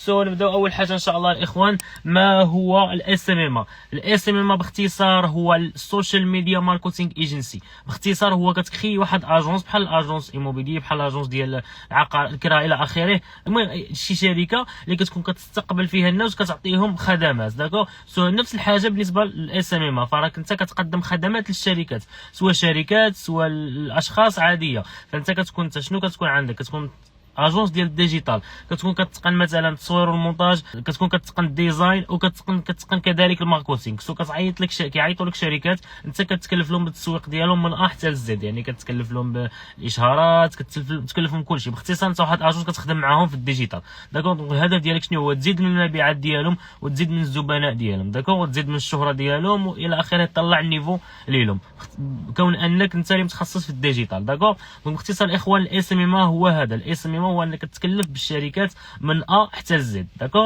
سو نبداو اول حاجه ان شاء الله الاخوان. ما هو الاس ام ام؟ الاس ام ام باختصار هو السوشيال ميديا ماركتينغ ايجنسي. باختصار هو كتكري واحد اجونس بحال الاجونس ايموبيلي، بحال الاجونس ديال العقار الكراء الى اخره. المهم شي شركه اللي كتكون كتستقبل فيها الناس كتعطيهم خدمات. داكو سو نفس الحاجه بالنسبه للاس ام ام، فراك انت كتقدم خدمات للشركات، سواء شركات سواء الاشخاص عاديه. فانت كتكون انت شنو كتكون عندك؟ كتكون اجونس ديال الديجيتال، كتكون كتقن مثلا التصوير والمونتاج، كتكون كتقن الديزاين، وكتقن كذلك الماركتينغ. سو كتعيط لك كيعيطوا لك شركات، انت كتكلف لهم بالتسويق ديالهم من ا حتى لزد، يعني كتكلف لهم بالاشهارات، كتكلف لهم كلشي. باختصار انت واحد اجونس كتخدم معاهم في الديجيتال. داكور الهدف ديالك شنو هو؟ تزيد من المبيعات ديالهم وتزيد من الزبناء ديالهم، داكور، وتزيد من الشهره ديالهم والى اخره، تطلع النيفو ليهم كون انك انت اللي متخصص في الديجيتال. داكور باختصار الاخوان الاس ام ام هو هذا. الاس ام ام هو انك تكلف بالشركات من ا حتى لزد. داكور.